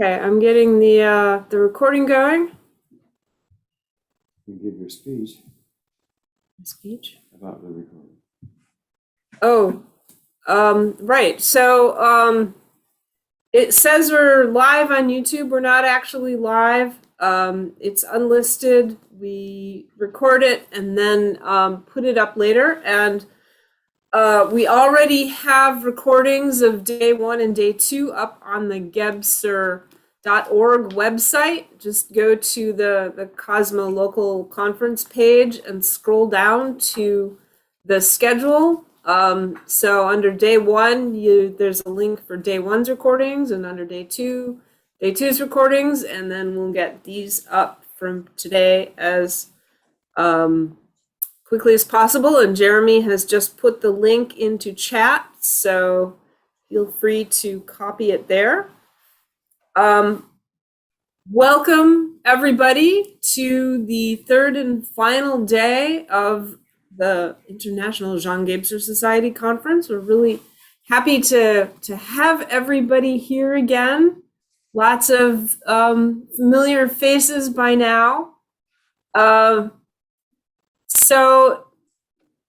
Okay, I'm getting the recording going. You give your speech Speech. about the recording. Oh, right. So it says we're live on YouTube. We're not actually live. It's unlisted. We record it and then put it up later. And we already have recordings of day 1 and day 2 up on the Gebser.org website. Just go to the Cosmo Local Conference page and scroll down to the schedule. So under day 1, there's a link for day 1's recordings, and under day 2's recordings, and then we'll get these up from today as quickly as possible. And Jeremy has just put the link into chat, so feel free to copy it there. Welcome everybody to the third and final day of the International Jean Gebser Society Conference. We're really happy to have everybody here again. Lots of familiar faces by now. So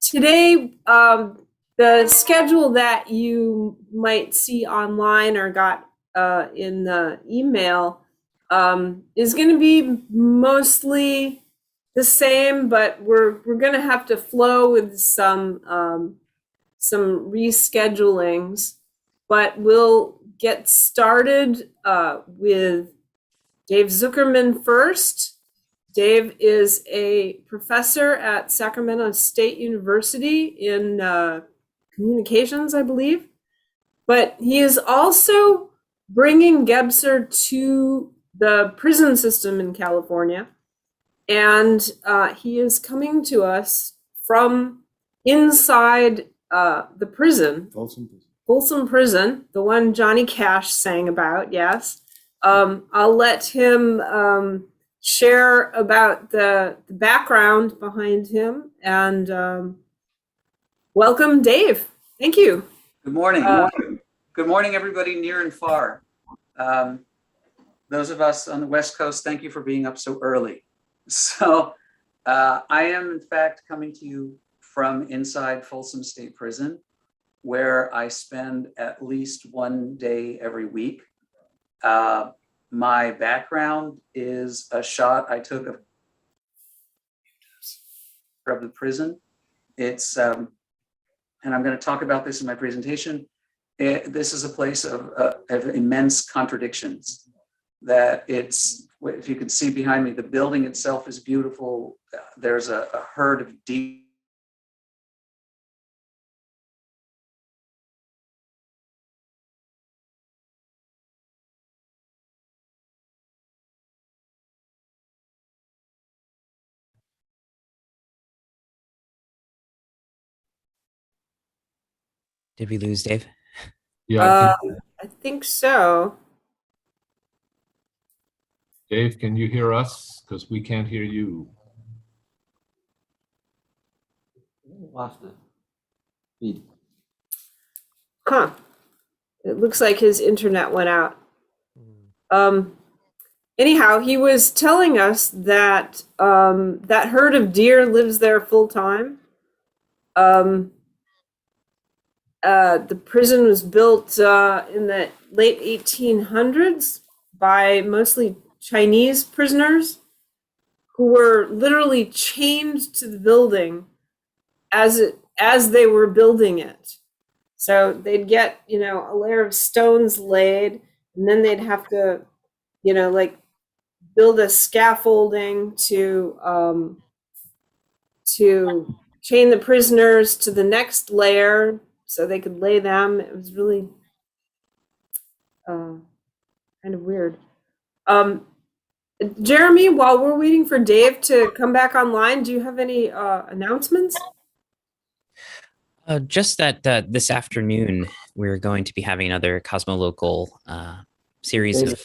today, the schedule that you might see online or got in the email is going to be mostly the same, but we're going to have to flow with some reschedulings. But we'll get started with Dave Zuckerman first. Dave is a professor at Sacramento State University in communications, I believe. But he is also bringing Gebser to the prison system in California. And he is coming to us from inside the prison. Folsom Prison, the one Johnny Cash sang about, yes. I'll let him share about the background behind him. And welcome, Dave. Thank you. Good morning. Good morning, everybody near and far. Those of us on the West Coast, thank you for being up so early. So I am, in fact, coming to you from inside Folsom State Prison, where I spend at least one day every week. My background is a shot I took of the prison. It's, and I'm going to talk about this in my presentation. This is a place of immense contradictions. That it's, if you can see behind me, the building itself is beautiful. There's a herd of deep. Did we lose Dave? Yeah. I think so. Dave, can you hear us? Because we can't hear you. Lost the feed. Huh. It looks like his internet went out. Anyhow, he was telling us that that herd of deer lives there full time. The prison was built in the late 1800s by mostly Chinese prisoners who were literally chained to the building as they were building it. So they'd get, a layer of stones laid, and then they'd have to, like build a scaffolding to chain the prisoners to the next layer so they could lay them. It was really kind of weird. Jeremy, while we're waiting for Dave to come back online, do you have any announcements? Just that this afternoon, we're going to be having another Cosmo Local series of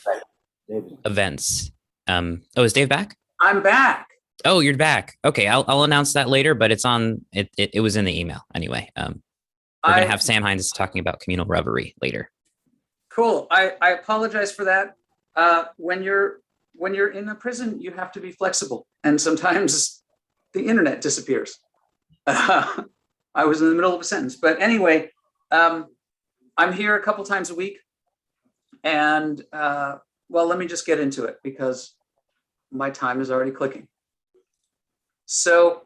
events. Is Dave back? I'm back. Oh, you're back. Okay, I'll announce that later, but it's on. It was in the email anyway. We're gonna have Sam Hines talking about communal revelry later. Cool. I apologize for that. When you're in a prison, you have to be flexible, and sometimes the internet disappears. I was in the middle of a sentence, but anyway, I'm here a couple times a week, and well, let me just get into it because my time is already clicking. So,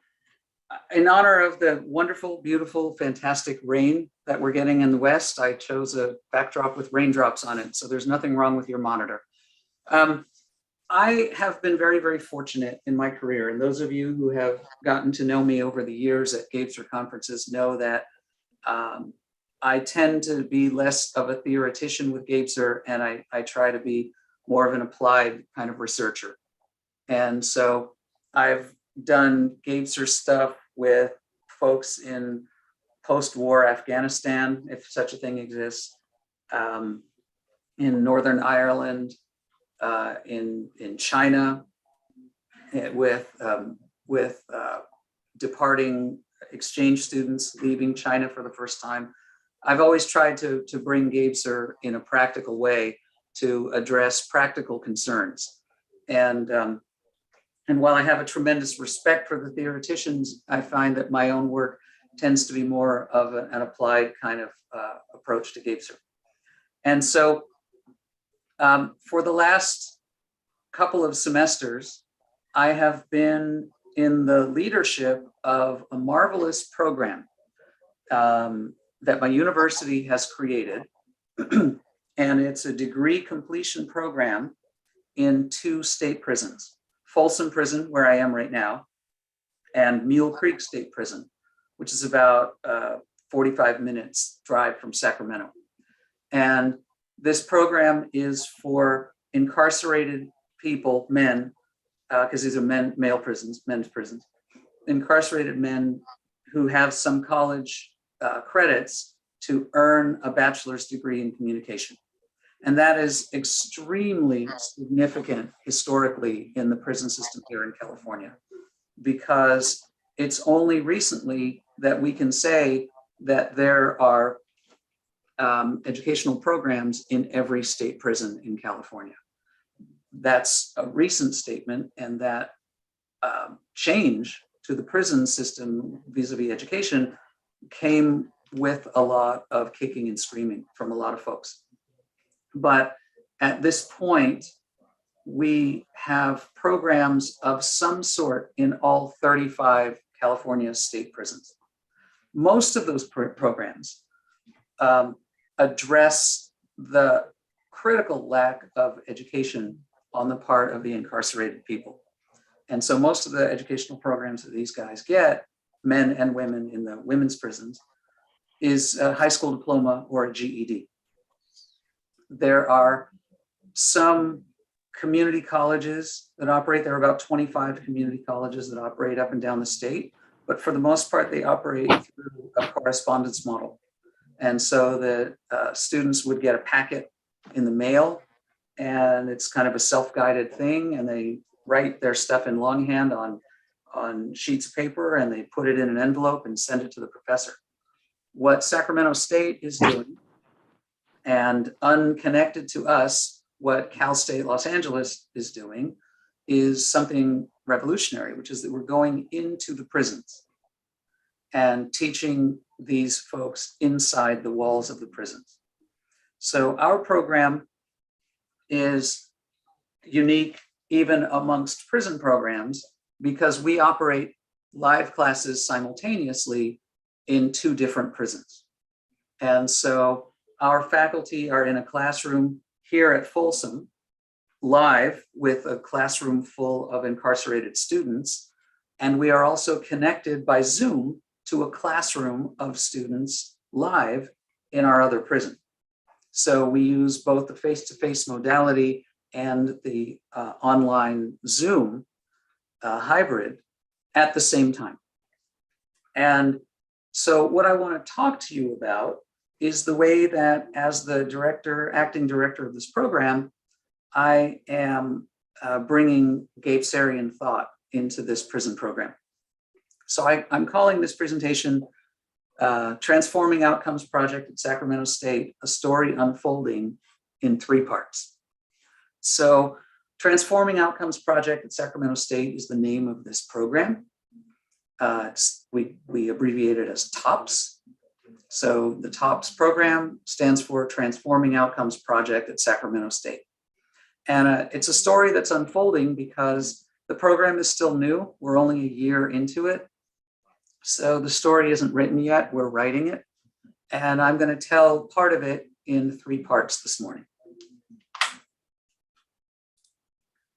in honor of the wonderful, beautiful, fantastic rain that we're getting in the West, I chose a backdrop with raindrops on it, so there's nothing wrong with your monitor. I have been very, very fortunate in my career, and those of you who have gotten to know me over the years at Gebser Conferences know that I tend to be less of a theoretician with Gebser, and I try to be more of an applied kind of researcher. And so I've done Gebser stuff with folks in post-war Afghanistan, if such a thing exists, in Northern Ireland, in China, with departing exchange students leaving China for the first time. I've always tried to bring Gebser in a practical way to address practical concerns. And while I have a tremendous respect for the theoreticians, I find that my own work tends to be more of an applied kind of approach to Gebser. And so for the last couple of semesters, I have been in the leadership of a marvelous program that my university has created. And it's a degree completion program in 2 state prisons, Folsom Prison, where I am right now, and Mule Creek State Prison, which is about 45 minutes drive from Sacramento. And this program is for incarcerated people, men, because these are male prisons, men's prisons, incarcerated men who have some college credits to earn a bachelor's degree in communication. And that is extremely significant historically in the prison system here in California, because it's only recently that we can say that there are educational programs in every state prison in California. That's a recent statement, and that change to the prison system vis-a-vis education came with a lot of kicking and screaming from a lot of folks. But at this point, we have programs of some sort in all 35 California state prisons. Most of those programs address the critical lack of education on the part of the incarcerated people. And so most of the educational programs that these guys get, men and women in the women's prisons, is a high school diploma or a GED. There are some community colleges that operate. There are about 25 community colleges that operate up and down the state, but for the most part, they operate through a correspondence model. And so the students would get a packet in the mail, and it's kind of a self-guided thing, and they write their stuff in longhand on sheets of paper, and they put it in an envelope and send it to the professor. What Sacramento State is doing, and unconnected to us, what Cal State Los Angeles is doing, is something revolutionary, which is that we're going into the prisons and teaching these folks inside the walls of the prisons. So our program is unique even amongst prison programs because we operate live classes simultaneously in 2 different prisons. And so our faculty are in a classroom here at Folsom, live with a classroom full of incarcerated students. And we are also connected by Zoom to a classroom of students live in our other prison. So we use both the face-to-face modality and the online Zoom hybrid at the same time. And so what I want to talk to you about is the way that as the acting director of this program, I am bringing Gebserian thought into this prison program. So I'm calling this presentation Transforming Outcomes Project at Sacramento State, a story unfolding in 3 parts. So Transforming Outcomes Project at Sacramento State is the name of this program. We abbreviate it as TOPS. So the TOPS program stands for Transforming Outcomes Project at Sacramento State. And it's a story that's unfolding because the program is still new. We're only a year into it. So the story isn't written yet. We're writing it. And I'm going to tell part of it in 3 parts this morning.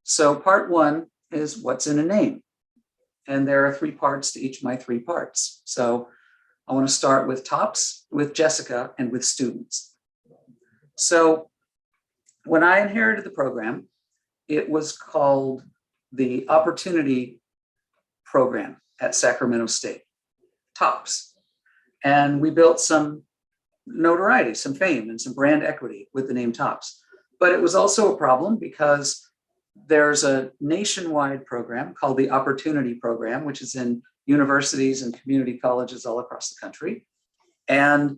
So part 1 is what's in a name. And there are 3 parts to each of my 3 parts. So I want to start with TOPS, with Jessica, and with students. So when I inherited the program, it was called the Opportunity Program at Sacramento State, TOPS. And we built some notoriety, some fame, and some brand equity with the name TOPS. But it was also a problem because there's a nationwide program called the Opportunity Program, which is in universities and community colleges all across the country. And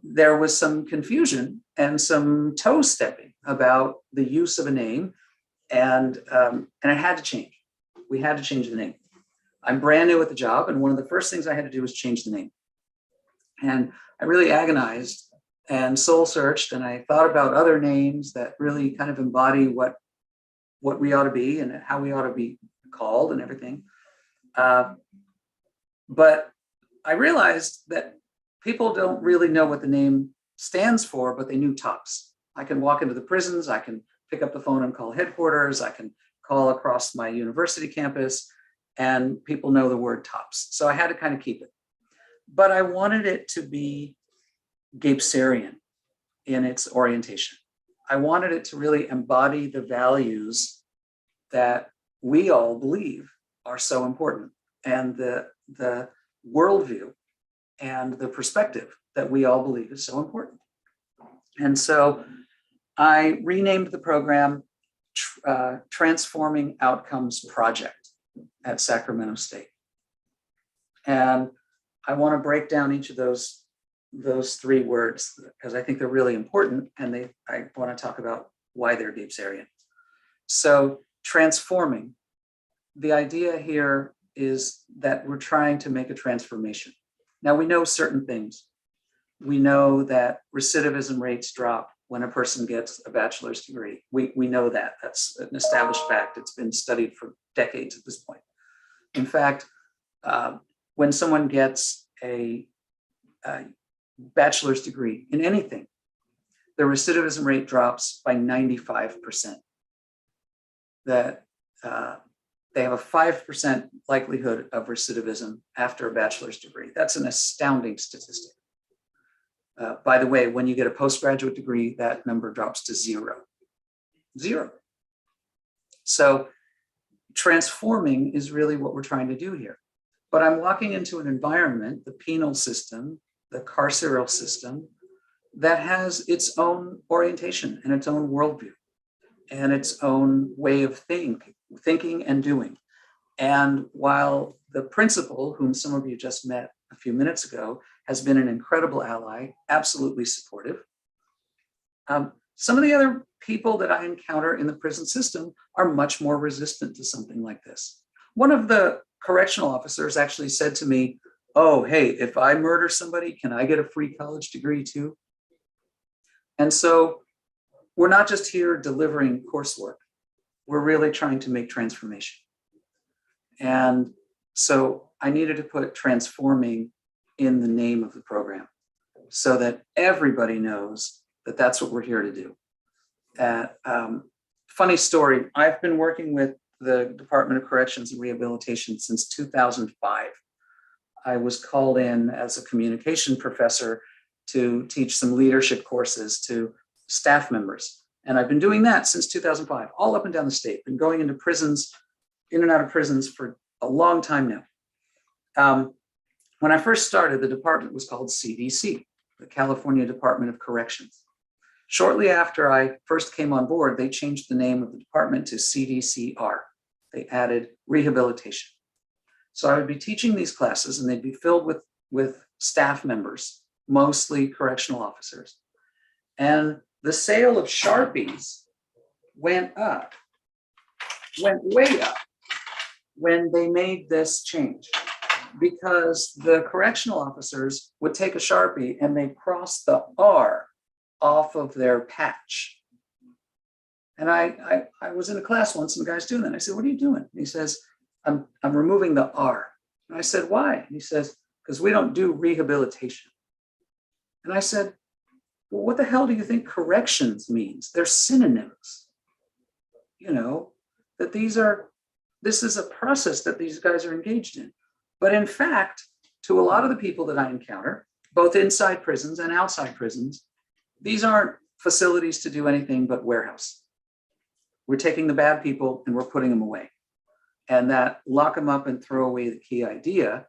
there was some confusion and some toe stepping about the use of a name, and it had to change. We had to change the name. I'm brand new at the job, and one of the first things I had to do was change the name. And I really agonized and soul searched, and I thought about other names that really kind of embody what we ought to be and how we ought to be called and everything. But I realized that people don't really know what the name stands for, but they knew TOPS. I can walk into the prisons, I can pick up the phone and call headquarters, I can call across my university campus, and people know the word TOPS. So I had to kind of keep it. But I wanted it to be Gebserian in its orientation. I wanted it to really embody the values that we all believe are so important, and the worldview and the perspective that we all believe is so important. And so I renamed the program Transforming Outcomes Project at Sacramento State. And I want to break down each of those 3 words because I think they're really important, and I want to talk about why they're Gebserian. So transforming, the idea here is that we're trying to make a transformation. Now we know certain things. We know that recidivism rates drop when a person gets a bachelor's degree. We know that. That's an established fact. It's been studied for decades at this point. In fact, when someone gets a bachelor's degree in anything, the recidivism rate drops by 95%. That they have a 5% likelihood of recidivism after a bachelor's degree. That's an astounding statistic. By the way, when you get a postgraduate degree, that number drops to 0. So transforming is really what we're trying to do here. But I'm walking into an environment, the penal system, the carceral system, that has its own orientation and its own worldview and its own way of thinking and doing. And while the principal, whom some of you just met a few minutes ago, has been an incredible ally, absolutely supportive, some of the other people that I encounter in the prison system are much more resistant to something like this. One of the correctional officers actually said to me, "Oh, hey, if I murder somebody, can I get a free college degree too?" And so we're not just here delivering coursework. We're really trying to make transformation. And so I needed to put transforming in the name of the program so that everybody knows that that's what we're here to do. Funny story, I've been working with the Department of Corrections and Rehabilitation since 2005. I was called in as a communication professor to teach some leadership courses to staff members. And I've been doing that since 2005, all up and down the state, been going into prisons, in and out of prisons for a long time now. When I first started, the department was called CDC, the California Department of Corrections. Shortly after I first came on board, they changed the name of the department to CDCR. They added rehabilitation. So I would be teaching these classes and they'd be filled with staff members, mostly correctional officers. And the sale of Sharpies went up, went way up when they made this change, because the correctional officers would take a Sharpie and they cross the R off of their patch. And I was in a class once and the guy's doing that. I said, "What are you doing?" And he says, I'm removing the R. And I said, "Why?" And he says, "Because we don't do rehabilitation." And I said, "Well, what the hell do you think corrections means? They're synonyms. You know, that this is a process that these guys are engaged in." But in fact, to a lot of the people that I encounter, both inside prisons and outside prisons, these aren't facilities to do anything but warehouse. We're taking the bad people and we're putting them away. And that lock them up and throw away the key idea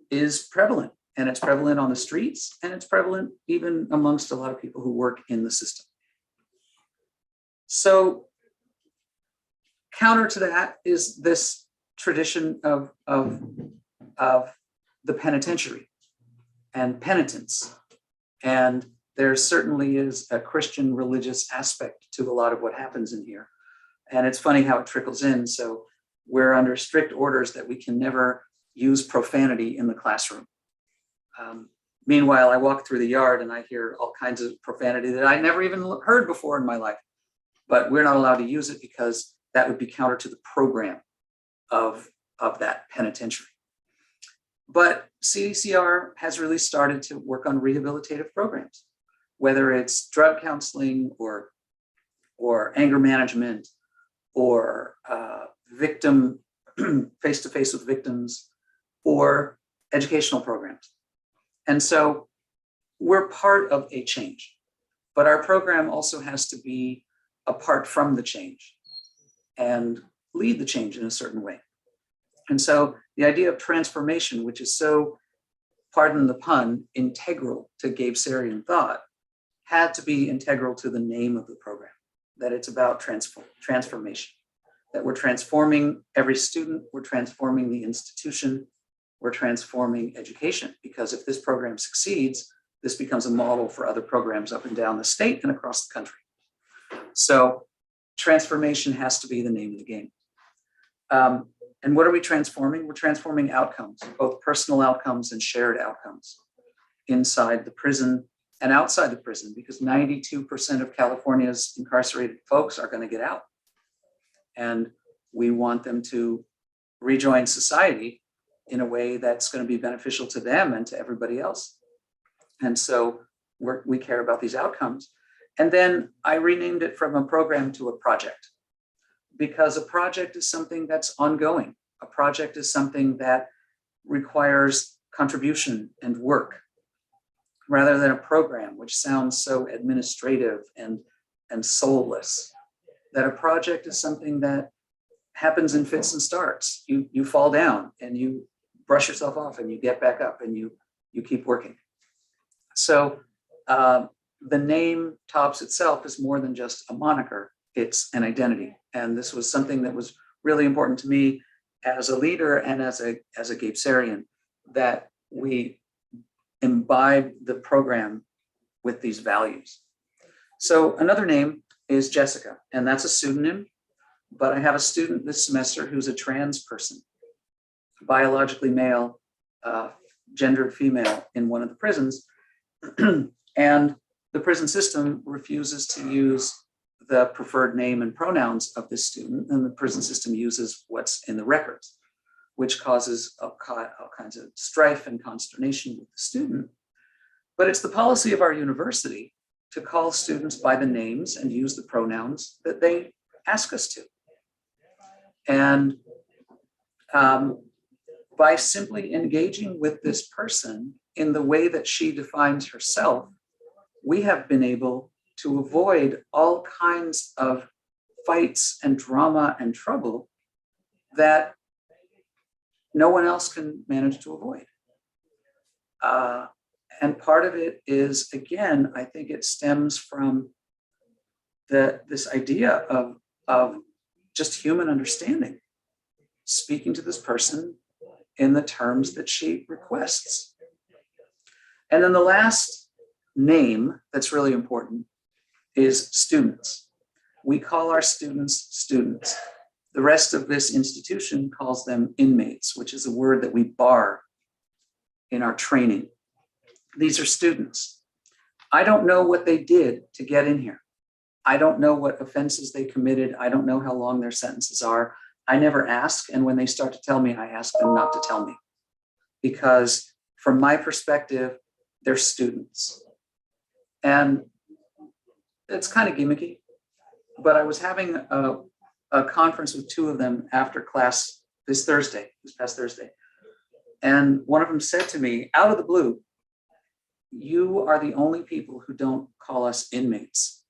is prevalent. And it's prevalent on the streets, and it's prevalent even amongst a lot of people who work in the system. So counter to that is this tradition of the penitentiary and penitence. And there certainly is a Christian religious aspect to a lot of what happens in here. And it's funny how it trickles in. So we're under strict orders that we can never use profanity in the classroom. Meanwhile, I walk through the yard and I hear all kinds of profanity that I never even heard before in my life. But we're not allowed to use it because that would be counter to the program of that penitentiary. But CDCR has really started to work on rehabilitative programs, whether it's drug counseling or anger management or victim face-to-face with victims or educational programs. And so we're part of a change, but our program also has to be apart from the change and lead the change in a certain way. And so the idea of transformation, which is so, pardon the pun, integral to Gebserian thought, had to be integral to the name of the program, that it's about transformation, that we're transforming every student, we're transforming the institution, we're transforming education, because if this program succeeds, this becomes a model for other programs up and down the state and across the country. So transformation has to be the name of the game. And what are we transforming? We're transforming outcomes, both personal outcomes and shared outcomes inside the prison and outside the prison, because 92% of California's incarcerated folks are going to get out. And we want them to rejoin society in a way that's going to be beneficial to them and to everybody else. And so we care about these outcomes. And then I renamed it from a program to a project, because a project is something that's ongoing. A project is something that requires contribution and work, rather than a program, which sounds so administrative and soulless. That a project is something that happens in fits and starts. You fall down and you brush yourself off and you get back up and you keep working. So the name TOPS itself is more than just a moniker, it's an identity. And this was something that was really important to me as a leader and as a Gebserian, that we imbibe the program with these values. So another name is Jessica, and that's a pseudonym, but I have a student this semester who's a trans person, biologically male, gendered female in one of the prisons. And the prison system refuses to use the preferred name and pronouns of this student, and the prison system uses what's in the records, which causes all kinds of strife and consternation with the student. But it's the policy of our university to call students by the names and use the pronouns that they ask us to. And by simply engaging with this person in the way that she defines herself, we have been able to avoid all kinds of fights and drama and trouble that no one else can manage to avoid. And part of it is, again, I think it stems from this idea of just human understanding, speaking to this person in the terms that she requests. And then the last name that's really important is students. We call our students students. The rest of this institution calls them inmates, which is a word that we bar in our training. These are students. I don't know what they did to get in here. I don't know what offenses they committed. I don't know how long their sentences are. I never ask. And when they start to tell me, I ask them not to tell me. Because from my perspective, they're students. And it's kind of gimmicky, but I was having a conference with two of them after class this past Thursday. And one of them said to me, out of the blue, "You are the only people who don't call us inmates.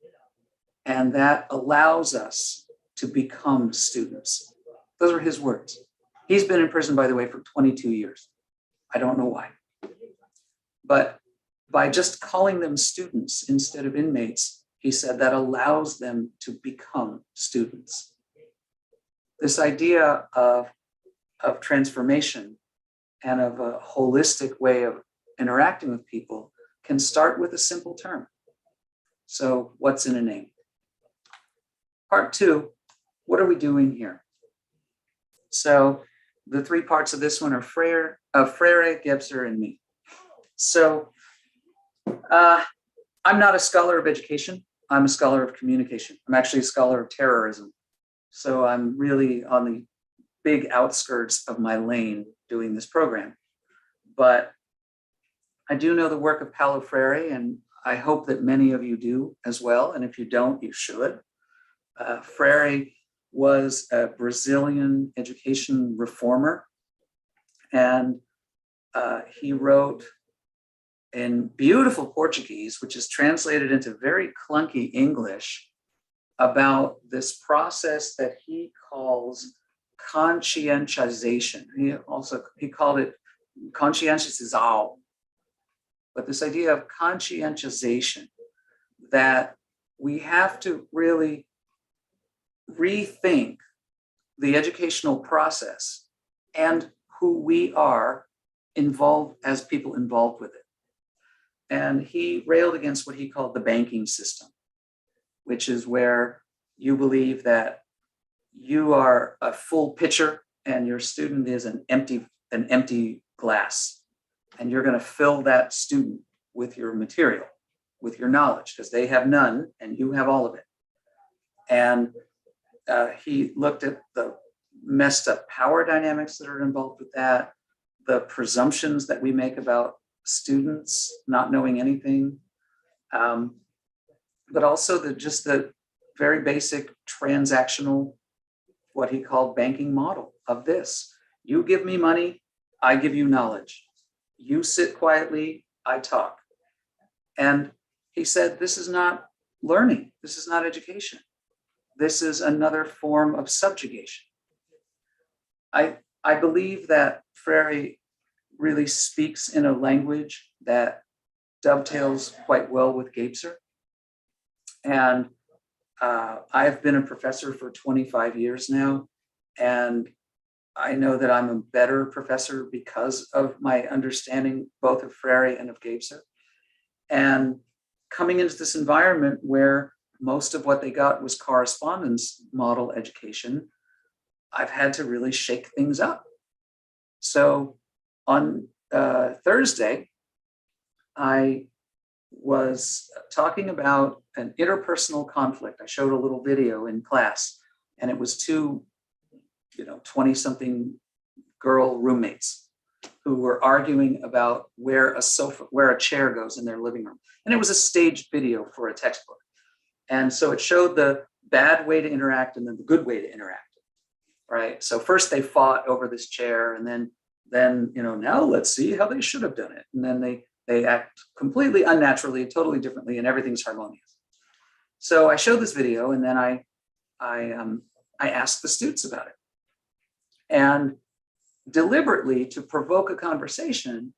And that allows us to become students." Those are his words. He's been in prison, by the way, for 22 years. I don't know why. But by just calling them students instead of inmates, he said that allows them to become students. This idea of transformation and of a holistic way of interacting with people can start with a simple term. So what's in a name? Part two, what are we doing here? So the three parts of this one are Frere, Gebser, and me. So I'm not a scholar of education. I'm a scholar of communication. I'm actually a scholar of terrorism. So I'm really on the big outskirts of my lane doing this program. But I do know the work of Paulo Freire, and I hope that many of you do as well. And if you don't, you should. Freire was a Brazilian education reformer, and he wrote in beautiful Portuguese, which is translated into very clunky English, about this process that he calls conscientization. He called it conscientization. But this idea of conscientization, that we have to really rethink the educational process and who we are involved as people involved with it. And he railed against what he called the banking system, which is where you believe that you are a full pitcher and your student is an empty glass. And you're going to fill that student with your material, with your knowledge, because they have none and you have all of it. And he looked at the messed up power dynamics that are involved with that, the presumptions that we make about students not knowing anything, but also the very basic transactional, what he called banking model of this. You give me money, I give you knowledge. You sit quietly, I talk. And he said, this is not learning. This is not education. This is another form of subjugation. I believe that Freire really speaks in a language that dovetails quite well with Gebser. And I've been a professor for 25 years now, and I know that I'm a better professor because of my understanding both of Freire and of Gebser. And coming into this environment where most of what they got was correspondence model education, I've had to really shake things up. So on Thursday, I was talking about an interpersonal conflict. I showed a little video in class, and it was two 20-something girl roommates who were arguing about where a chair goes in their living room. And it was a staged video for a textbook. And so it showed the bad way to interact and then the good way to interact, right? So first they fought over this chair, and then now let's see how they should have done it. And then they act completely unnaturally, totally differently, and everything's harmonious. So I showed this video, and then I asked the students about it. And deliberately, to provoke a conversation,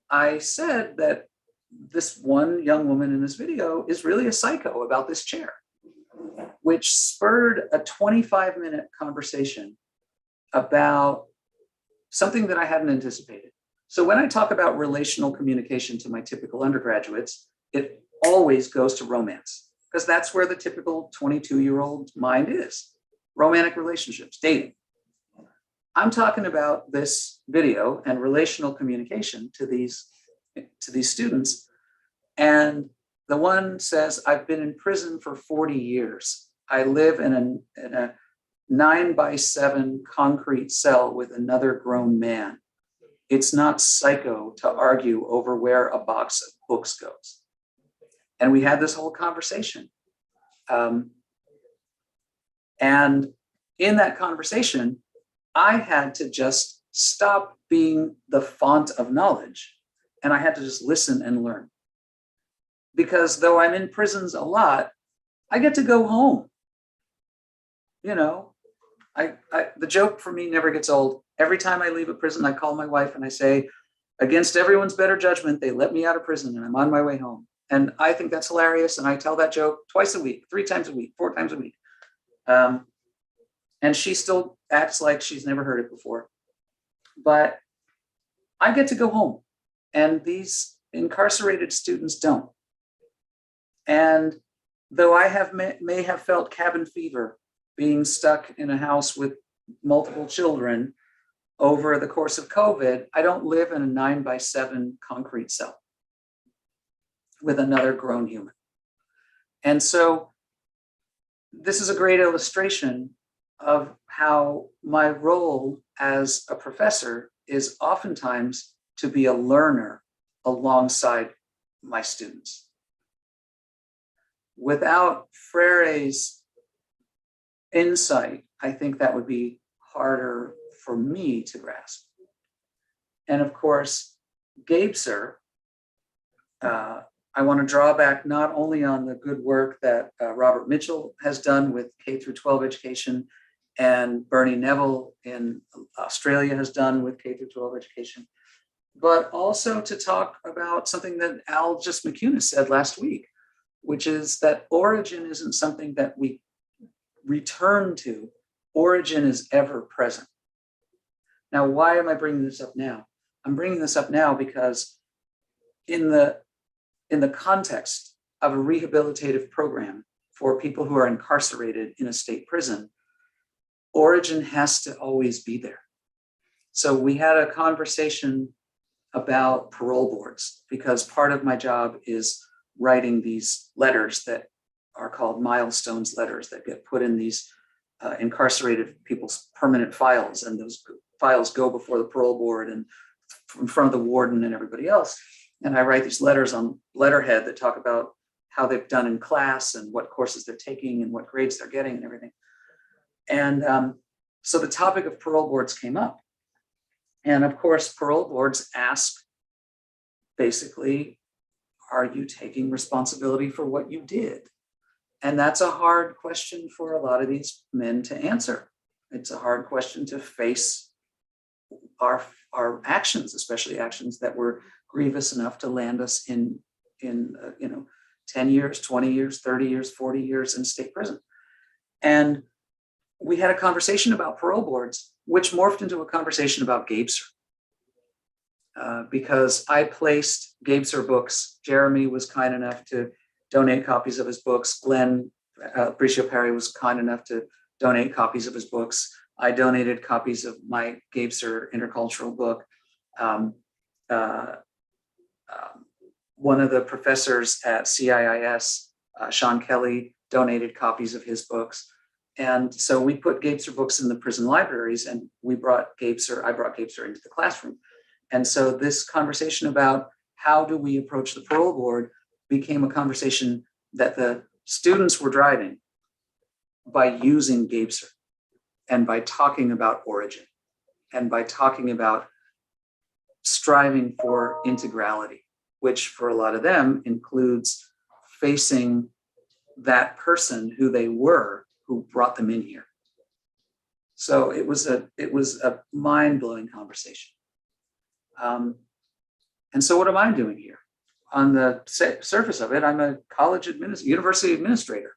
I said that this one young woman in this video is really a psycho about this chair, which spurred a 25-minute conversation about something that I hadn't anticipated. So when I talk about relational communication to my typical undergraduates, it always goes to romance. because that's where the typical 22-year-old mind is. Romantic relationships, dating. I'm talking about this video and relational communication to these students. And the one says, I've been in prison for 40 years. I live in a 9x7 concrete cell with another grown man. It's not psycho to argue over where a box of books goes. And we had this whole conversation. And in that conversation, I had to just stop being the font of knowledge, and I had to just listen and learn. Because though I'm in prisons a lot, I get to go home. You know, the joke for me never gets old. Every time I leave a prison, I call my wife and I say, against everyone's better judgment, they let me out of prison and I'm on my way home. And I think that's hilarious. And I tell that joke twice a week, 3 times a week, 4 times a week. And she still acts like she's never heard it before. But I get to go home, and these incarcerated students don't. And though I may have felt cabin fever being stuck in a house with multiple children over the course of COVID, I don't live in a 9x7 concrete cell with another grown human. And so this is a great illustration of how my role as a professor is oftentimes to be a learner alongside my students. Without Freire's insight, I think that would be harder for me to grasp. And of course, Gebser, I want to draw back not only on the good work that Robert Mitchell has done with K through 12 education, and Bernie Neville in Australia has done with K through 12 education, but also to talk about something that Al just McCuna said last week, which is that origin isn't something that we return to. Origin is ever present. Now, why am I bringing this up now? I'm bringing this up now because in the context of a rehabilitative program for people who are incarcerated in a state prison, origin has to always be there. So we had a conversation about parole boards, because part of my job is writing these letters that are called milestones letters that get put in these incarcerated people's permanent files. And those files go before the parole board and in front of the warden and everybody else. And I write these letters on letterhead that talk about how they've done in class and what courses they're taking and what grades they're getting and everything. And so the topic of parole boards came up. And of course, parole boards ask, basically, are you taking responsibility for what you did? And that's a hard question for a lot of these men to answer. It's a hard question to face our actions, especially actions that were grievous enough to land us in 10 years, 20 years, 30 years, 40 years in state prison. And we had a conversation about parole boards, which morphed into a conversation about Gebser. Because I placed Gebser books. Jeremy was kind enough to donate copies of his books. Glenn Bricio Perry was kind enough to donate copies of his books. I donated copies of my Gebser intercultural book. One of the professors at CIIS, Sean Kelly, donated copies of his books. And so we put Gebser books in the prison libraries, and I brought Gebser into the classroom. And so this conversation about how do we approach the parole board became a conversation that the students were driving by using Gebser and by talking about origin and by talking about striving for integrality, which for a lot of them includes facing that person who they were, who brought them in here. So it was a mind-blowing conversation. And so what am I doing here? On the surface of it, I'm a university administrator,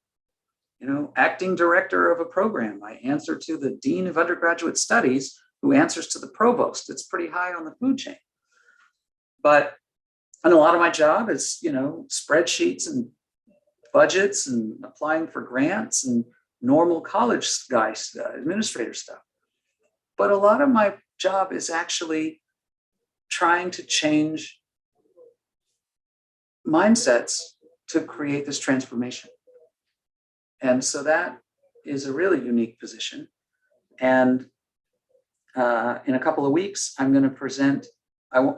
acting director of a program. I answer to the dean of undergraduate studies, who answers to the provost. It's pretty high on the food chain. And a lot of my job is, spreadsheets and budgets and applying for grants and normal college guys, administrator stuff. But a lot of my job is actually trying to change mindsets to create this transformation. And so that is a really unique position. And in a couple of weeks, I'm going to present,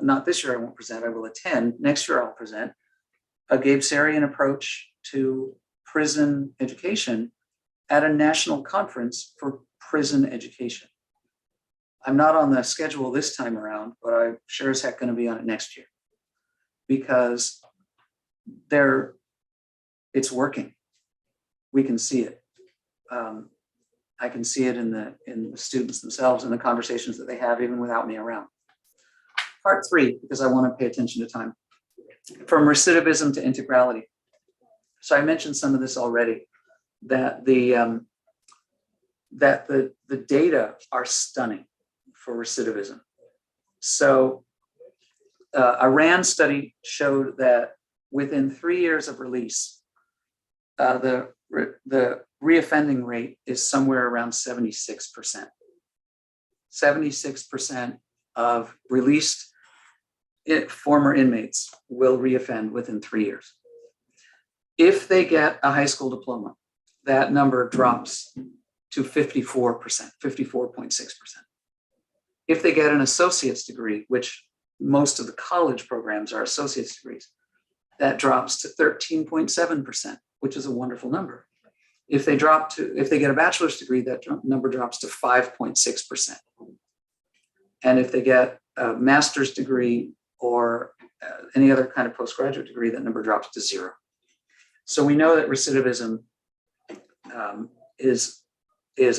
not this year I won't present, I will attend. Next year I'll present a Gebserian approach to prison education at a national conference for prison education. I'm not on the schedule this time around, but I'm sure as heck going to be on it next year because it's working. We can see it. I can see it in the students themselves and the conversations that they have even without me around. Part 3, because I want to pay attention to time. From recidivism to integrality. So I mentioned some of this already, that the data are stunning for recidivism. So a RAND study showed that within 3 years of release, the reoffending rate is somewhere around 76%. 76% of released former inmates will reoffend within 3 years. If they get a high school diploma, that number drops to 54%, 54.6%. If they get an associate's degree, which most of the college programs are associate's degrees, that drops to 13.7%, which is a wonderful number. If they get a bachelor's degree, that number drops to 5.6%. And if they get a master's degree or any other kind of postgraduate degree, that number drops to 0. So we know that recidivism is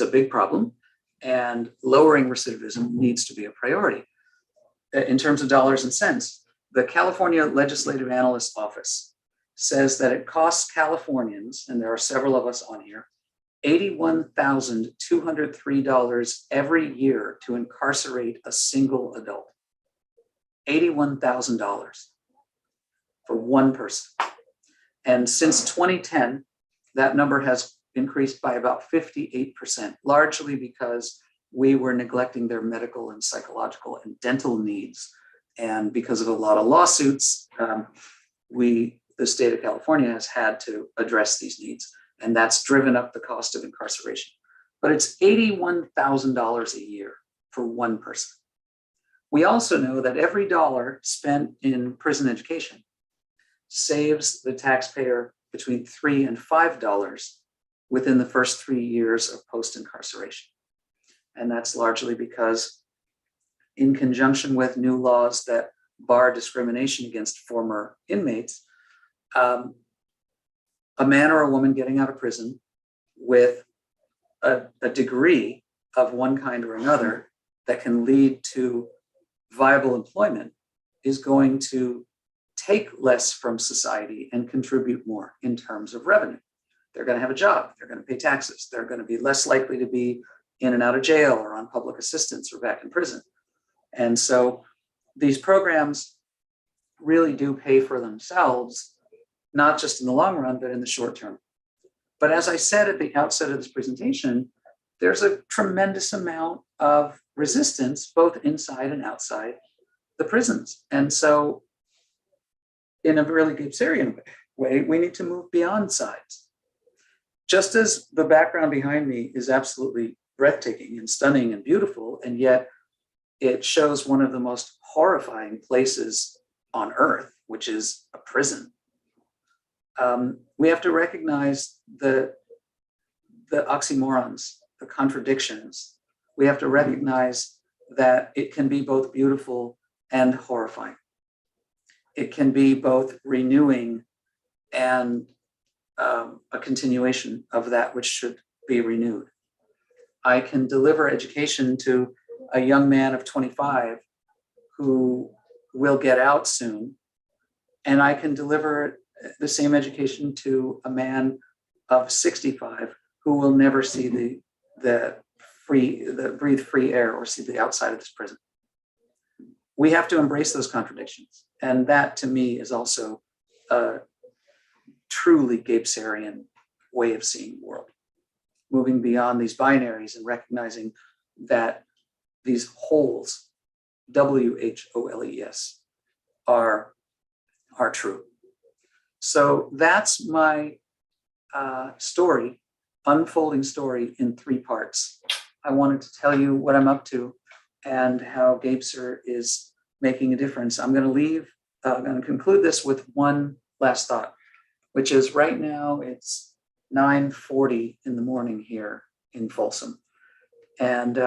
a big problem, and lowering recidivism needs to be a priority. In terms of dollars and cents, the California Legislative Analyst's Office says that it costs Californians, and there are several of us on here, $81,203 every year to incarcerate a single adult. $81,000 for one person. And since 2010, that number has increased by about 58%, largely because we were neglecting their medical and psychological and dental needs. And because of a lot of lawsuits, the state of California has had to address these needs, and that's driven up the cost of incarceration. But it's $81,000 a year for one person. We also know that every dollar spent in prison education saves the taxpayer between $3 and $5 within the first 3 years of post-incarceration. And that's largely because, in conjunction with new laws that bar discrimination against former inmates, a man or a woman getting out of prison with a degree of one kind or another that can lead to viable employment is going to take less from society and contribute more in terms of revenue. They're going to have a job, they're going to pay taxes, they're going to be less likely to be in and out of jail or on public assistance or back in prison. And so these programs really do pay for themselves, not just in the long run, but in the short term. But as I said at the outset of this presentation, there's a tremendous amount of resistance, both inside and outside the prisons. And so in a really Gebserian way, we need to move beyond sides. Just as the background behind me is absolutely breathtaking and stunning and beautiful, and yet it shows one of the most horrifying places on earth, which is a prison. We have to recognize the oxymorons, the contradictions. We have to recognize that it can be both beautiful and horrifying. It can be both renewing and a continuation of that which should be renewed. I can deliver education to a young man of 25 who will get out soon, and I can deliver the same education to a man of 65 who will never see the breathe free air or see the outside of this prison. We have to embrace those contradictions, and that to me is also truly Gebserian way of seeing the world, moving beyond these binaries and recognizing that these wholes, WHOLES, are true. So that's my story, unfolding story in 3 parts. I wanted to tell you what I'm up to and how Gebser is making a difference. I'm going to conclude this with one last thought, which is right now it's 9:40 in the morning here in Folsom. And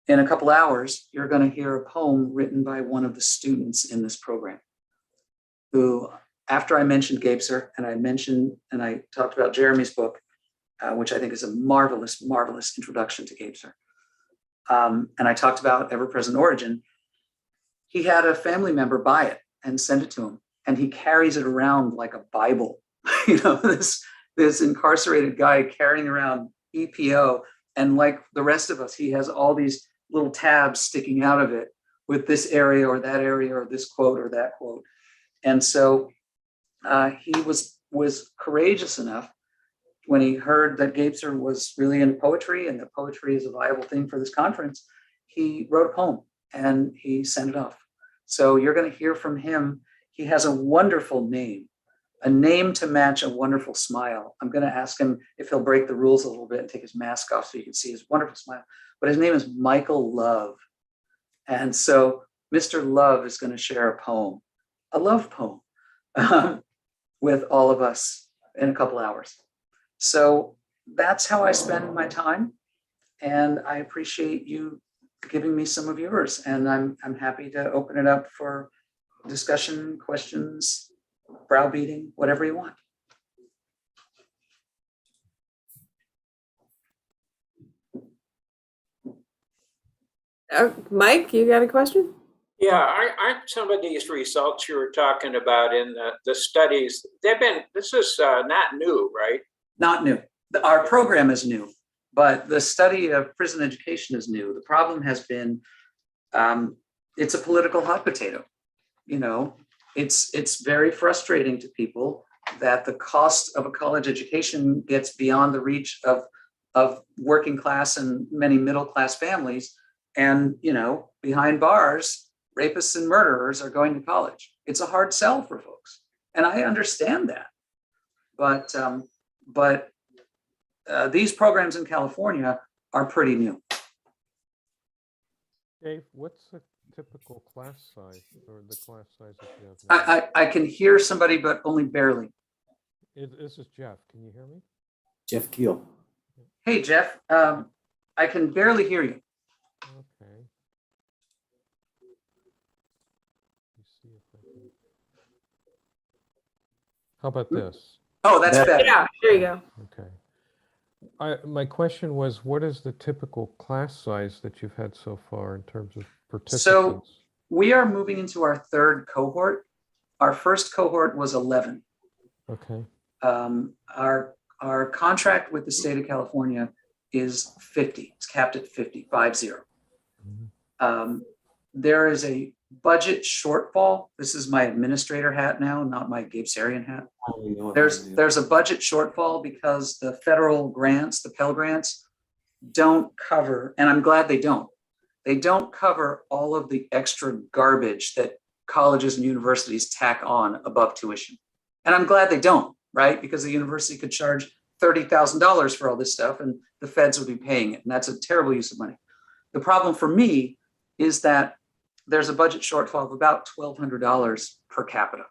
in a couple hours, you're going to hear a poem written by one of the students in this program, who, after I mentioned Gebser and I talked about Jeremy's book, which I think is a marvelous, marvelous introduction to Gebser. And I talked about Ever-Present Origin. He had a family member buy it and send it to him, and he carries it around like a Bible. This incarcerated guy carrying around EPO, and like the rest of us, he has all these little tabs sticking out of it with this area or that area or this quote or that quote. And so he was courageous enough when he heard that Gebser was really into poetry and that poetry is a viable thing for this conference. He wrote a poem and he sent it off. So you're going to hear from him. He has a wonderful name, a name to match a wonderful smile. I'm going to ask him if he'll break the rules a little bit and take his mask off so you can see his wonderful smile. But his name is Michael Love. And so Mr. Love is going to share a poem, a love poem, with all of us in a couple hours. So that's how I spend my time. And I appreciate you giving me some of yours. And I'm happy to open it up for discussion, questions, browbeating, whatever you want. Mike, you got a question? Yeah, aren't some of these results you were talking about in the studies, this is not new, right? Not new. Our program is new, but the study of prison education is new. The problem has been, it's a political hot potato. It's very frustrating to people that the cost of a college education gets beyond the reach of working class and many middle class families. And, behind bars, rapists and murderers are going to college. It's a hard sell for folks. And I understand that. But these programs in California are pretty new. Dave, what's the typical class size or the class size that you have now? I can hear somebody, but only barely. This is Jeff. Can you hear me? Jeff Keel. Hey, Jeff, I can barely hear you. Okay. Let's see if I can. How about this? Oh, that's better. Yeah, there you go. Okay. My question was, what is the typical class size that you've had so far in terms of participants? So we are moving into our 3rd cohort. Our first cohort was 11. Okay. Our contract with the state of California is 50. It's capped at 50, 50. Mhm. There is a budget shortfall. This is my administrator hat now, not my Gebserian hat. There's a budget shortfall because the federal grants, the Pell Grants, don't cover, and I'm glad they don't. They don't cover all of the extra garbage that colleges and universities tack on above tuition. And I'm glad they don't, right? Because the university could charge $30,000 for all this stuff and the feds would be paying it. And that's a terrible use of money. The problem for me is that there's a budget shortfall of about $1,200 per capita.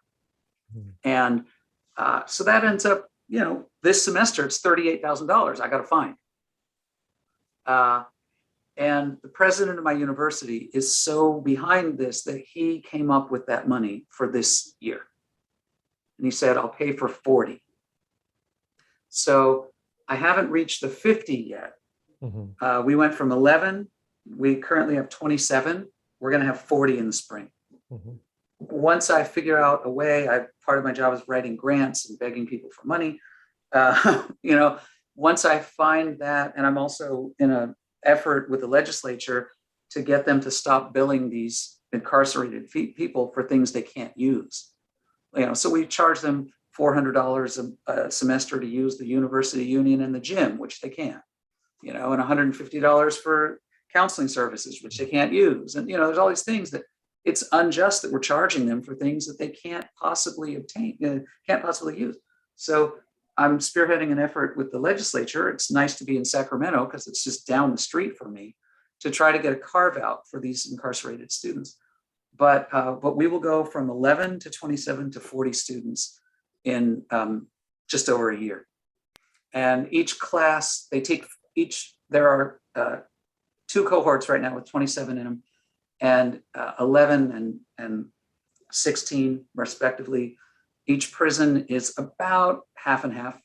And so that ends up, this semester it's $38,000 I got to find. And the president of my university is so behind this that he came up with that money for this year. And he said, I'll pay for 40. So I haven't reached the 50 yet. Mhm. We went from 11. We currently have 27. We're going to have 40 in the spring. Mhm. Once I figure out a way, part of my job is writing grants and begging people for money. Once I find that, and I'm also in an effort with the legislature to get them to stop billing these incarcerated people for things they can't use. So we charge them $400 a semester to use the university union and the gym, which they can't, and $150 for counseling services, which they can't use. And, there's all these things that it's unjust that we're charging them for things that they can't possibly obtain, can't possibly use. So I'm spearheading an effort with the legislature. It's nice to be in Sacramento because it's just down the street from me, to try to get a carve out for these incarcerated students. But we will go from 11 to 27 to 40 students in just over a year. And each class, there are 2 cohorts right now with 27 in them, and 11 and 16 respectively. Each prison is about half and half.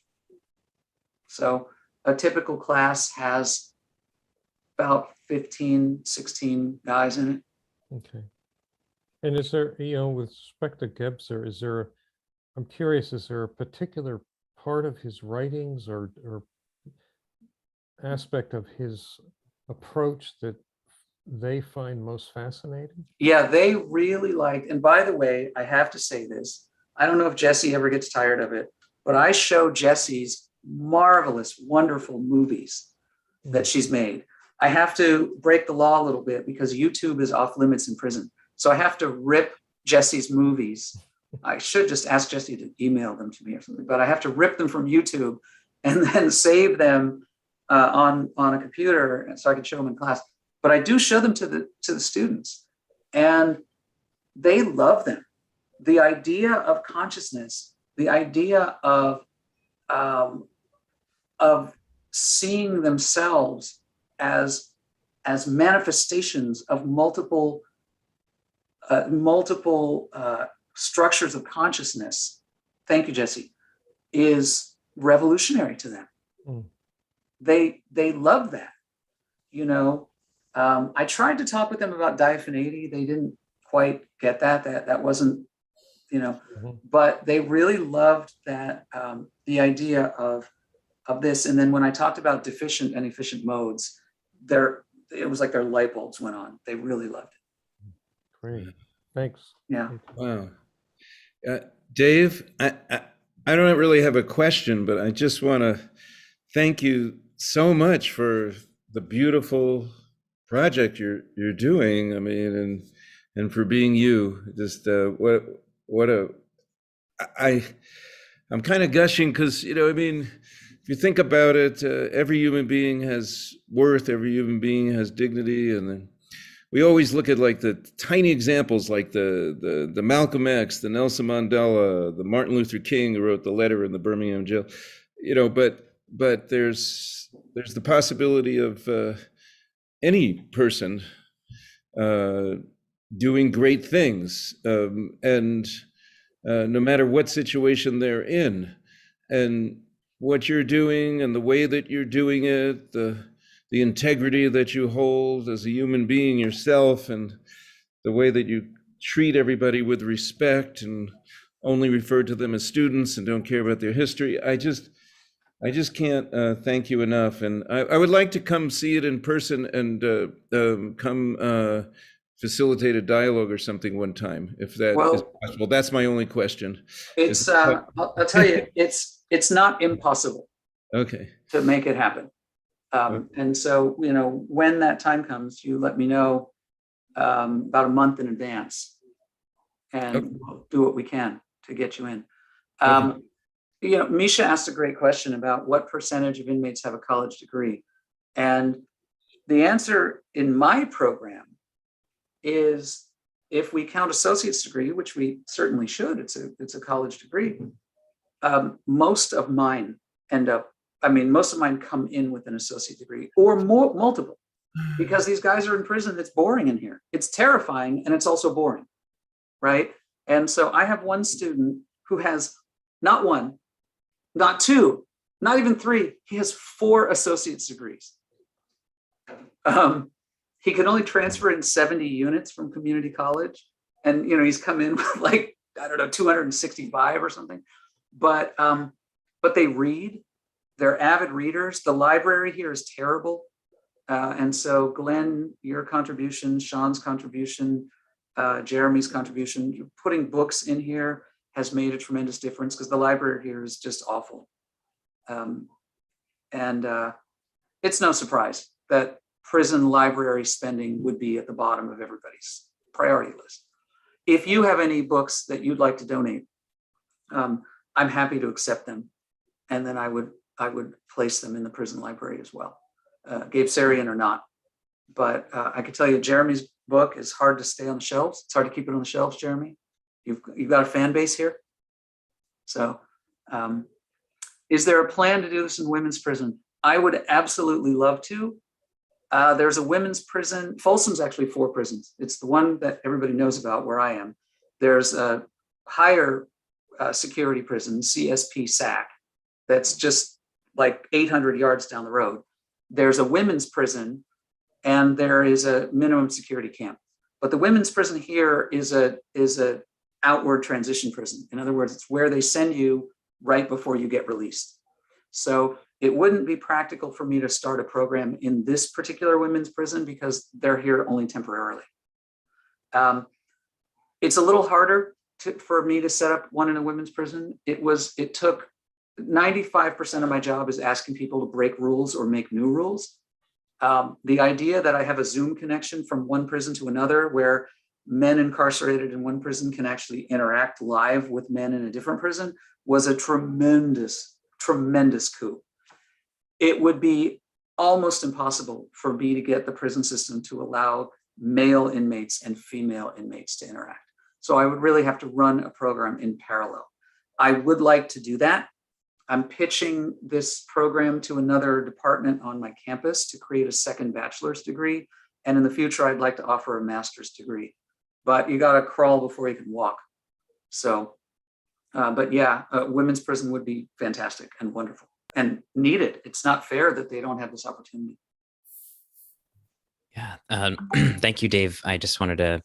So a typical class has about 15, 16 guys in it. Okay. And is there, with respect to Gebser, I'm curious, is there a particular part of his writings or aspect of his approach that they find most fascinating? Yeah, they really liked, and by the way, I have to say this, I don't know if Jessie ever gets tired of it, but I show Jessie's marvelous, wonderful movies that she's made. I have to break the law a little bit because YouTube is off limits in prison. So I have to rip Jessie's movies. I should just ask Jessie to email them to me or something, but I have to rip them from YouTube and then save them on a computer so I can show them in class. But I do show them to the students, and they love them. The idea of consciousness, the idea of seeing themselves as manifestations of multiple structures of consciousness. Thank you, Jessie. Is revolutionary to them. Mm. They love that. I tried to talk with them about diaphaneity. They didn't quite get that. That wasn't, but they really loved that, the idea of this. And then when I talked about deficient and efficient modes, it was like their light bulbs went on. They really loved it. Great. Thanks. Yeah. Wow. Dave, I don't really have a question, but I just want to thank you so much for the beautiful project you're doing. I mean, and for being you. Just I'm kind of gushing because, if you think about it, every human being has worth, every human being has dignity, and then we always look at like the tiny examples, like the Malcolm X, the Nelson Mandela, the Martin Luther King who wrote the letter in the Birmingham jail, but there's the possibility of any person doing great things, and no matter what situation they're in, and what you're doing and the way that you're doing it, the integrity that you hold as a human being yourself, and the way that you treat everybody with respect and only refer to them as students and don't care about their history. I just can't thank you enough. And I would like to come see it in person and come facilitate a dialogue or something one time, if that is possible. That's my only question. It's I'll tell you, it's not impossible. Okay. To make it happen. And so, when that time comes, you let me know about a month in advance, and we'll do what we can to get you in. Misha asked a great question about what percentage of inmates have a college degree. And the answer in my program is, if we count associate's degree, which we certainly should, it's a college degree, most of mine come in with an associate degree or more, multiple, because these guys are in prison. It's boring in here. It's terrifying, and it's also boring, right? And so I have one student who has not one, not two, not even three. He has 4 associate's degrees. He could only transfer in 70 units from community college, and he's come in with 265 or something. But they read. They're avid readers. The library here is terrible. And so Glenn, your contribution, Sean's contribution, Jeremy's contribution, you're putting books in here. has made a tremendous difference because the library here is just awful. It's no surprise that prison library spending would be at the bottom of everybody's priority list. If you have any books that you'd like to donate, I'm happy to accept them. And then I would place them in the prison library as well, Gebserian or not. But I can tell you, Jeremy's book is hard to stay on the shelves. It's hard to keep it on the shelves, Jeremy. You've got a fan base here. So is there a plan to do this in women's prison? I would absolutely love to. There's a women's prison. Folsom's actually 4 prisons. It's the one that everybody knows about where I am. There's a higher security prison, CSP SAC, that's just like 800 yards down the road. There's a women's prison, and there is a minimum security camp. But the women's prison here is a outward transition prison. In other words, it's where they send you right before you get released. So it wouldn't be practical for me to start a program in this particular women's prison because they're here only temporarily. It's a little harder for me to set up one in a women's prison. It took 95% of my job is asking people to break rules or make new rules. The idea that I have a Zoom connection from one prison to another where men incarcerated in one prison can actually interact live with men in a different prison was a tremendous, tremendous coup. It would be almost impossible for me to get the prison system to allow male inmates and female inmates to interact. So I would really have to run a program in parallel. I would like to do that. I'm pitching this program to another department on my campus to create a second bachelor's degree. And in the future, I'd like to offer a master's degree. But you got to crawl before you can walk. So, but yeah, women's prison would be fantastic and wonderful and needed. It's not fair that they don't have this opportunity. Yeah. Thank you, Dave. I just wanted to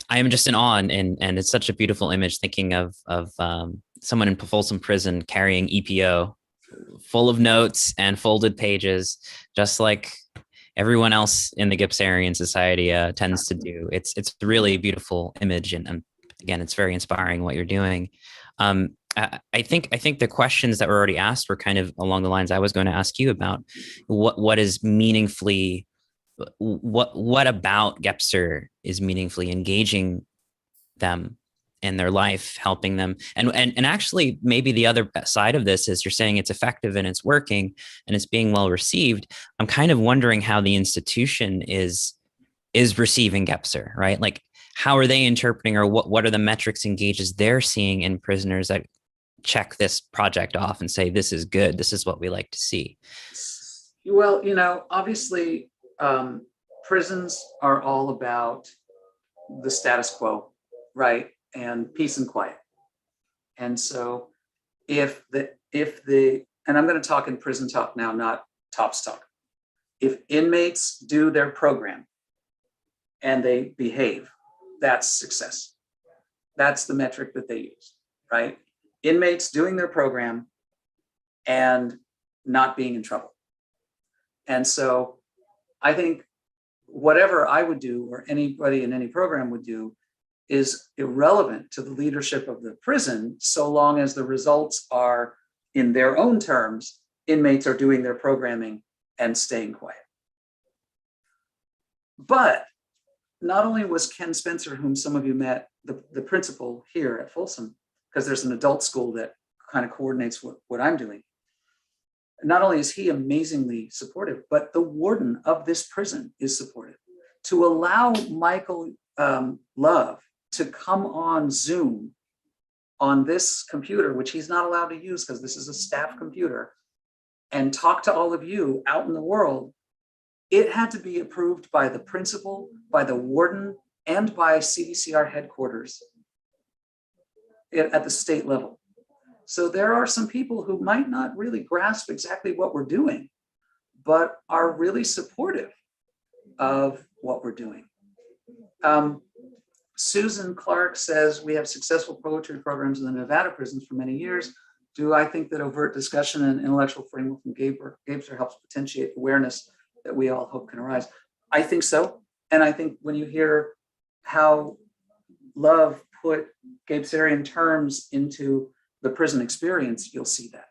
I am just in awe, and it's such a beautiful image thinking of someone in Folsom Prison carrying EPO full of notes and folded pages, just like everyone else in the Gebserian society tends to do. It's a really beautiful image, and again, it's very inspiring what you're doing. I think the questions that were already asked were kind of along the lines I was going to ask you about. What is meaningfully, what about Gebser is meaningfully engaging them in their life, helping them, and actually maybe the other side of this is you're saying it's effective and it's working and it's being well received. I'm kind of wondering how the institution is receiving Gebser, right? Like, how are they interpreting, or what are the metrics and gauges they're seeing in prisoners that check this project off and say, this is good, this is what we like to see? Well, obviously, prisons are all about the status quo, right? And peace and quiet. And so if the, and I'm going to talk in prison talk now, not TOPS talk. If inmates do their program and they behave, that's success. That's the metric that they use, right? Inmates doing their program and not being in trouble. And so I think whatever I would do or anybody in any program would do is irrelevant to the leadership of the prison, so long as the results are, in their own terms, inmates are doing their programming and staying quiet. But not only was Ken Spencer, whom some of you met, the principal here at Folsom, because there's an adult school that kind of coordinates what I'm doing. Not only is he amazingly supportive, but the warden of this prison is supportive. To allow Michael Love to come on Zoom on this computer, which he's not allowed to use because this is a staff computer, and talk to all of you out in the world, it had to be approved by the principal, by the warden, and by CDCR headquarters at the state level. So there are some people who might not really grasp exactly what we're doing, but are really supportive of what we're doing. Susan Clark says, we have successful poetry programs in the Nevada prisons for many years. Do I think that overt discussion and intellectual framework from Gebser helps potentiate awareness that we all hope can arise? I think so. And I think when you hear how Love put Gebserian terms into the prison experience, you'll see that.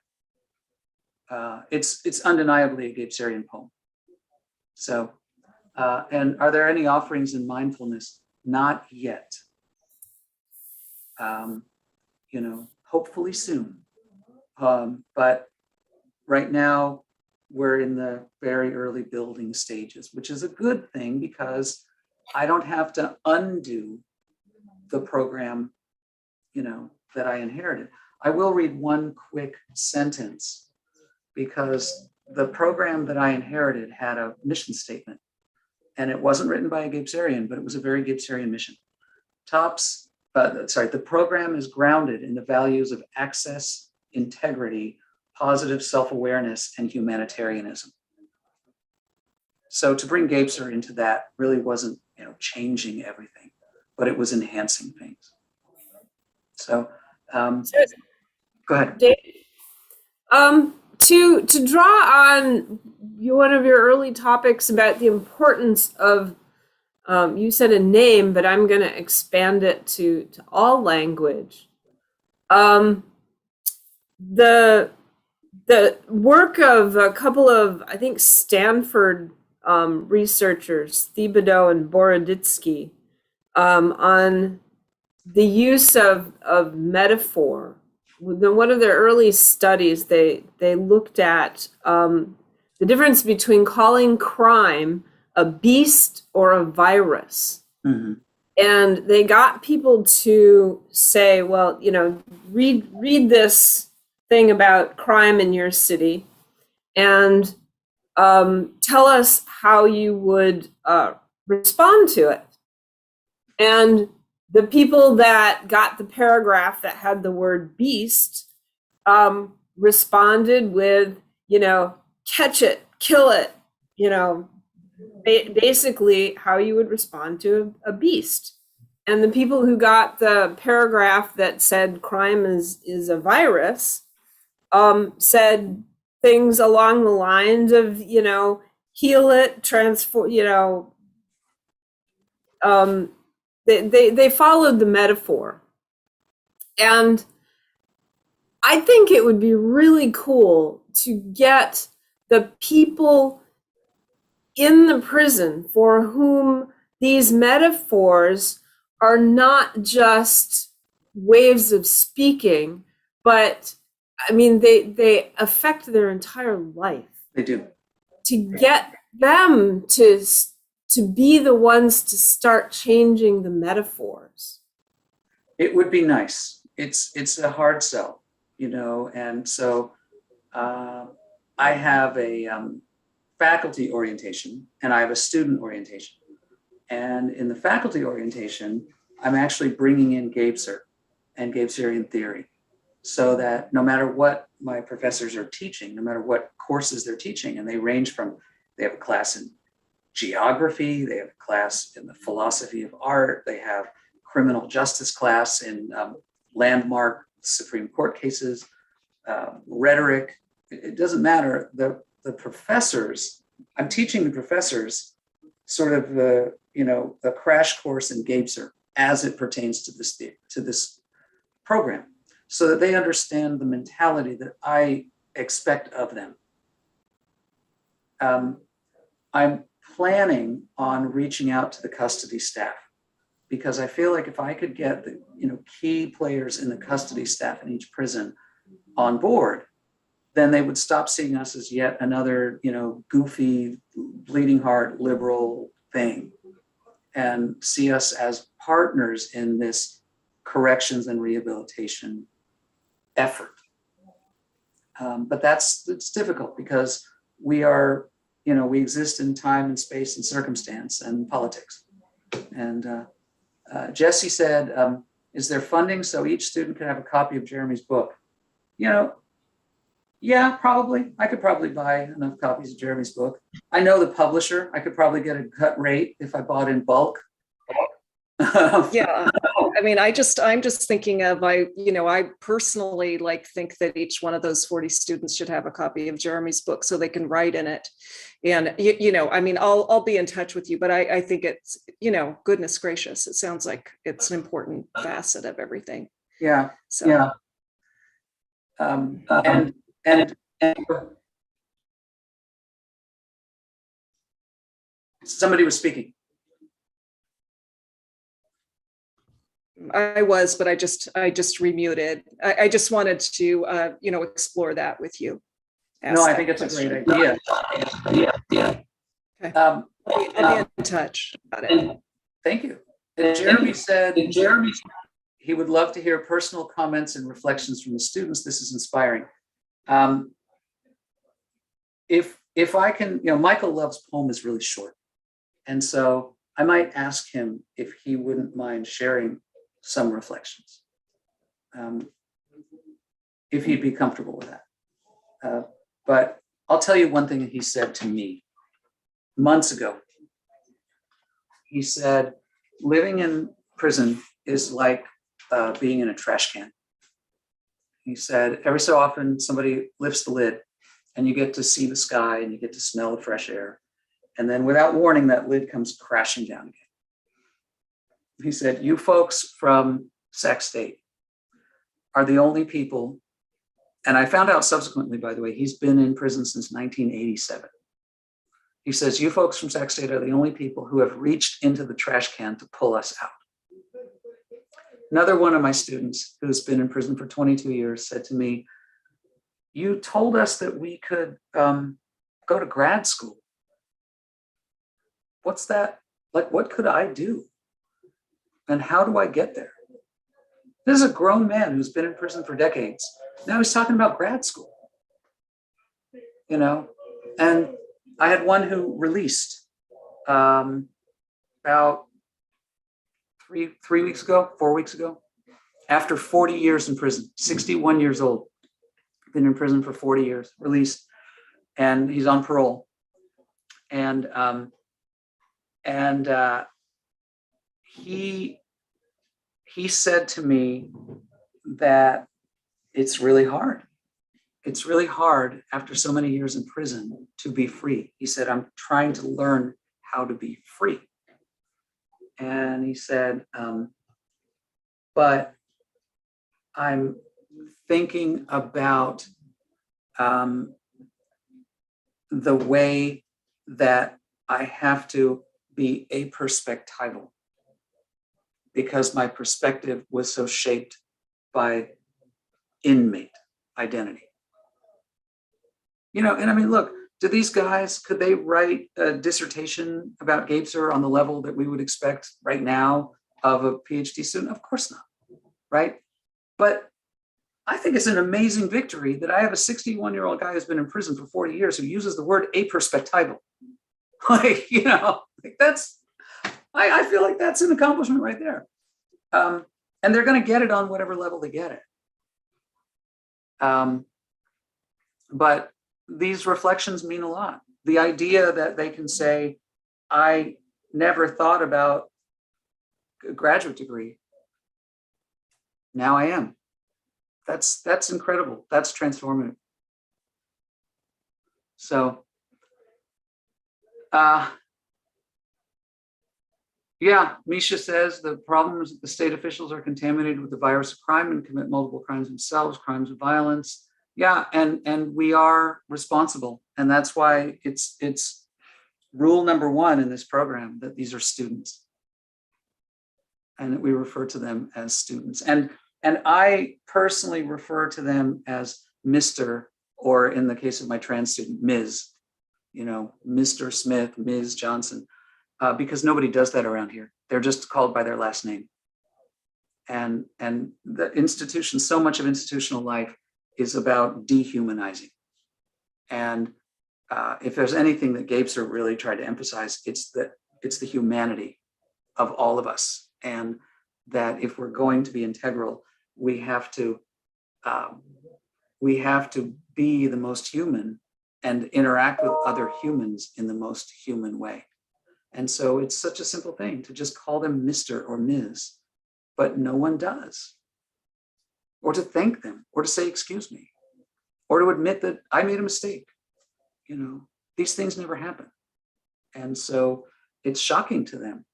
It's undeniably a Gebserian poem. So, and are there any offerings in mindfulness? Not yet. Hopefully soon. But right now we're in the very early building stages, which is a good thing because I don't have to undo the program, that I inherited. I will read one quick sentence because the program that I inherited had a mission statement, and it wasn't written by a Gebserian, but it was a very Gebserian mission. The program is grounded in the values of access, integrity, positive self-awareness, and humanitarianism. So to bring Gebser into that really wasn't, changing everything, but it was enhancing things. So, go ahead. Dave, to draw on one of your early topics about the importance of, you said a name, but I'm going to expand it to all language. The work of a couple of, I think, Stanford researchers, Thibodeau and Boroditsky, on the use of metaphor. One of their early studies, they looked at the difference between calling crime a beast or a virus. Mm-hmm. And they got people to say, well, read this thing about crime in your city and tell us how you would respond to it. And the people that got the paragraph that had the word beast responded with, catch it, kill it, basically how you would respond to a beast. And the people who got the paragraph that said crime is a virus said things along the lines of, heal it, transform, they followed the metaphor. And I think it would be really cool to get the people in the prison for whom these metaphors are not just ways of speaking, but they affect their entire life. They do. To get them to be the ones to start changing the metaphors. It would be nice. It's a hard sell, and so I have a faculty orientation and I have a student orientation. And in the faculty orientation, I'm actually bringing in Gebser and Gebserian theory so that no matter what my professors are teaching, no matter what courses they're teaching, and they have a class in geography, they have a class in the philosophy of art, they have criminal justice class in landmark Supreme Court cases, rhetoric. It doesn't matter. The professors, I'm teaching the professors sort of the crash course in Gebser as it pertains to this program, so that they understand the mentality that I expect of them. I'm planning on reaching out to the custody staff because I feel like if I could get the key players in the custody staff in each prison on board, then they would stop seeing us as yet another goofy, bleeding heart liberal thing, and see us as partners in this corrections and rehabilitation effort. But it's difficult because we are, we exist in time and space and circumstance and politics. And Jesse said, is there funding so each student can have a copy of Jeremy's book? Yeah, probably. I could probably buy enough copies of Jeremy's book. I know the publisher. I could probably get a cut rate if I bought in bulk. Yeah. I mean, I'm just thinking of, I personally think that each one of those 40 students should have a copy of Jeremy's book so they can write in it. And, I mean, I'll be in touch with you, but I think it's, goodness gracious, it sounds like it's an important facet of everything. Yeah. So. Yeah. And somebody was speaking. I was, but I just remuted. I just wanted to, explore that with you. No, I think it's a great idea. Okay. I'll be in touch about it. Thank you. And Jeremy said he would love to hear personal comments and reflections from the students. This is inspiring. If I can, Michael Love's poem is really short. And so I might ask him if he wouldn't mind sharing some reflections, if he'd be comfortable with that. But I'll tell you one thing that he said to me months ago. He said, living in prison is like being in a trash can. He said, every so often somebody lifts the lid and you get to see the sky and you get to smell the fresh air. And then without warning, that lid comes crashing down again. He said, you folks from Sac State are the only people, and I found out subsequently, by the way, he's been in prison since 1987. He says, you folks from Sac State are the only people who have reached into the trash can to pull us out. Another one of my students who's been in prison for 22 years said to me, you told us that we could go to grad school. What's that? Like, what could I do? And how do I get there? This is a grown man who's been in prison for decades. Now he's talking about grad school, and I had one who released about 4 weeks ago, after 40 years in prison, 61 years old, been in prison for 40 years, released, and he's on parole. And he said to me that it's really hard. It's really hard after so many years in prison to be free. He said, I'm trying to learn how to be free. And he said, but I'm thinking about the way that I have to be aperspectival, because my perspective was so shaped by inmate identity. And I mean, look, do these guys, could they write a dissertation about Gebser on the level that we would expect right now of a PhD student? Of course not, right? But I think it's an amazing victory that I have a 61-year-old guy who's been in prison for 40 years who uses the word aperspectival. That's, I feel like that's an accomplishment right there. And they're going to get it on whatever level they get it. But these reflections mean a lot. The idea that they can say, I never thought about a graduate degree. Now I am. That's incredible. That's transformative. So, yeah, Misha says the problem is that the state officials are contaminated with the virus of crime and commit multiple crimes themselves, crimes of violence. Yeah, and we are responsible. And that's why it's rule number one in this program that these are students. And that we refer to them as students. And I personally refer to them as Mr., or in the case of my trans student, Ms., Mr. Smith, Ms. Johnson, because nobody does that around here. They're just called by their last name. And the institution, so much of institutional life is about dehumanizing. And if there's anything that Gebser really tried to emphasize, it's the humanity of all of us. And that if we're going to be integral, we have to be the most human and interact with other humans in the most human way. And so it's such a simple thing to just call them Mr. or Ms. but no one does. Or to thank them, or to say, excuse me, or to admit that I made a mistake. You know, these things never happen. And so it's shocking to them.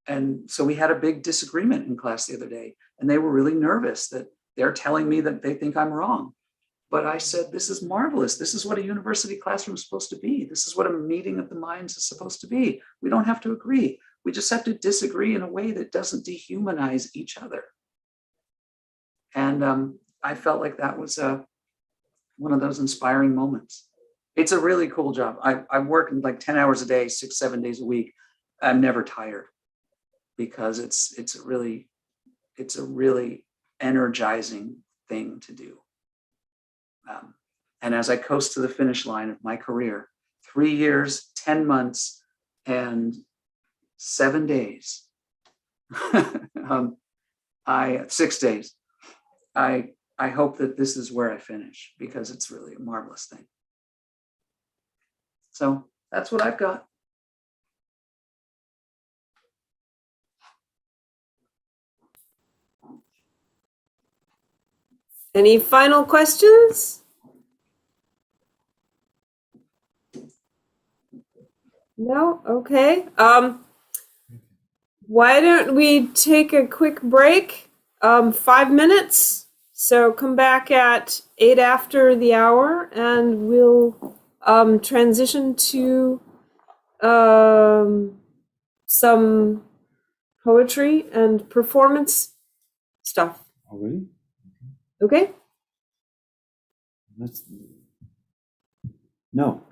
And so we had a big disagreement in class the other day, and they were really nervous that they're telling me that they think I'm wrong. But I said, this is marvelous. This is what a university classroom is supposed to be. This is what a meeting of the minds is supposed to be. We don't have to agree. We just have to disagree in a way that doesn't dehumanize each other. And I felt like that was one of those inspiring moments. It's a really cool job. I work like 10 hours a day, 6-7 days a week. I'm never tired because it's a really energizing thing to do. And as I coast to the finish line of my career, 3 years, 10 months, and 7 days, 6 days, I hope that this is where I finish because it's really a marvelous thing. So that's what I've got. Any final questions? No? Okay. Why don't we take a quick break? 5 minutes. So come back at 8 after the hour and we'll transition to some poetry and performance stuff. Already? Okay? No.